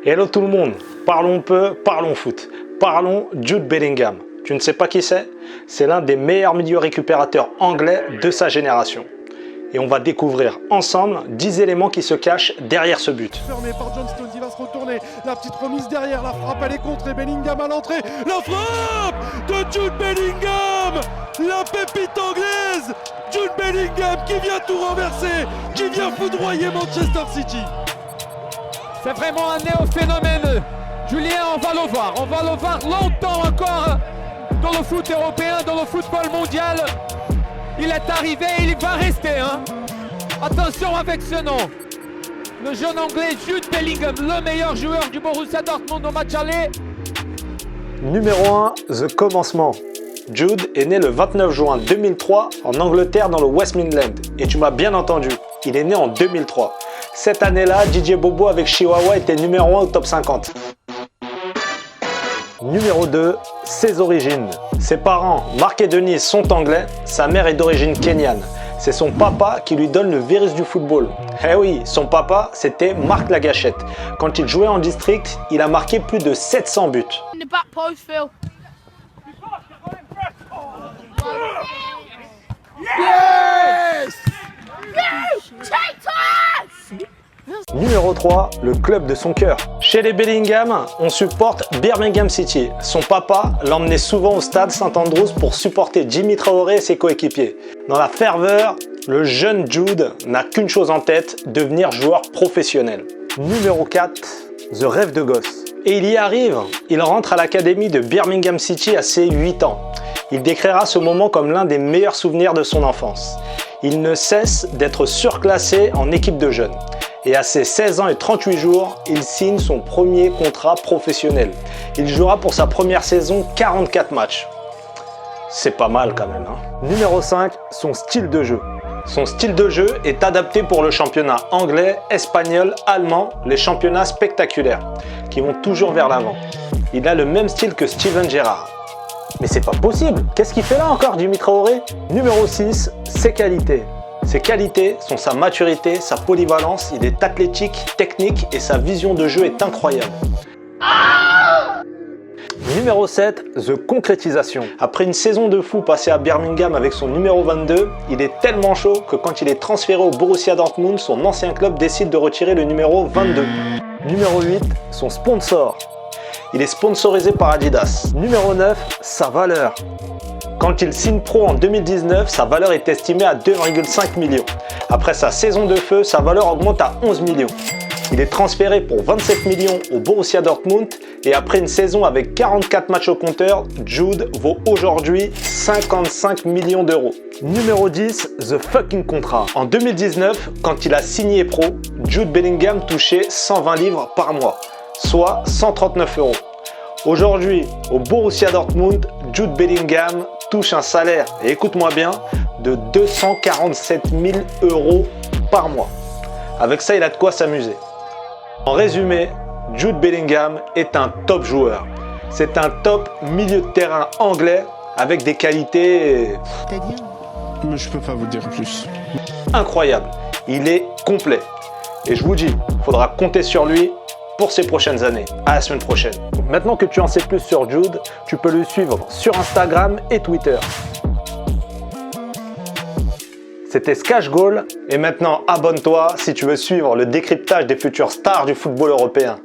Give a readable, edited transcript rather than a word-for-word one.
Hello tout le monde, parlons peu, parlons foot. Parlons Jude Bellingham. Tu ne sais pas qui c'est? C'est l'un des meilleurs milieux récupérateurs anglais de sa génération. Et on va découvrir ensemble 10 éléments qui se cachent derrière ce but. Fermé par John Stones, il va se retourner. La petite remise derrière, la frappe elle est contrée. Bellingham à l'entrée. La frappe de Jude Bellingham, la pépite anglaise. Jude Bellingham qui vient tout renverser, qui vient foudroyer Manchester City. C'est vraiment un néo-phénomène. Julien, on va le voir longtemps encore dans le foot européen, dans le football mondial. Il est arrivé, il va rester. Attention avec ce nom. Le jeune anglais Jude Bellingham, le meilleur joueur du Borussia Dortmund au match aller. Numéro 1, The Commencement. Jude est né le 29 juin 2003 en Angleterre dans le West Midlands. Et tu m'as bien entendu, il est né en 2003. Cette année-là, DJ Bobo avec Chihuahua était numéro 1 au top 50. Numéro 2, ses origines. Ses parents, Marc et Denise, sont anglais, sa mère est d'origine kenyane. C'est son papa qui lui donne le virus du football. Eh oui, son papa, c'était Marc Lagachette. Quand il jouait en district, il a marqué plus de 700 buts. In the back post, Phil. Yes! Numéro 3, le club de son cœur. Chez les Bellingham, on supporte Birmingham City. Son papa l'emmenait souvent au stade St. Andrews pour supporter Djimi Traoré et ses coéquipiers. Dans la ferveur, le jeune Jude n'a qu'une chose en tête, devenir joueur professionnel. Numéro 4, The rêve de gosse. Et il y arrive, il rentre à l'académie de Birmingham City à ses 8 ans. Il décrira ce moment comme l'un des meilleurs souvenirs de son enfance. Il ne cesse d'être surclassé en équipe de jeunes. Et à ses 16 ans et 38 jours, il signe son premier contrat professionnel. Il jouera pour sa première saison 44 matchs. C'est pas mal quand même. Numéro 5, son style de jeu. Son style de jeu est adapté pour le championnat anglais, espagnol, allemand, les championnats spectaculaires, qui vont toujours vers l'avant. Il a le même style que Steven Gerrard. Mais c'est pas possible! Qu'est-ce qu'il fait là encore, Djimi Traoré? Numéro 6, ses qualités. Ses qualités sont sa maturité, sa polyvalence, il est athlétique, technique et sa vision de jeu est incroyable. Numéro 7, The concrétisation. Après une saison de fou passée à Birmingham avec son numéro 22, il est tellement chaud que quand il est transféré au Borussia Dortmund, son ancien club décide de retirer le numéro 22. Numéro 8, son sponsor. Il est sponsorisé par Adidas. Numéro 9, sa valeur. Quand il signe pro en 2019, sa valeur est estimée à 2,5 millions. Après sa saison de feu, sa valeur augmente à 11 millions. Il est transféré pour 27 millions au Borussia Dortmund et après une saison avec 44 matchs au compteur, Jude vaut aujourd'hui 55 millions d'euros. Numéro 10, The fucking contrat. En 2019, quand il a signé pro, Jude Bellingham touchait 120 livres par mois, soit 139 euros. Aujourd'hui, au Borussia Dortmund, Jude Bellingham touche un salaire, et écoute-moi bien, de 247 000 euros par mois. Avec ça, il a de quoi s'amuser. En résumé, Jude Bellingham est un top joueur. C'est un top milieu de terrain anglais avec des qualités Mais je peux pas vous dire plus. incroyables. Il est complet. Et je vous dis, il faudra compter sur lui pour ces prochaines années. À la semaine prochaine. Maintenant que tu en sais plus sur Jude, tu peux le suivre sur Instagram et Twitter. C'était Scash Goal et maintenant abonne-toi si tu veux suivre le décryptage des futures stars du football européen.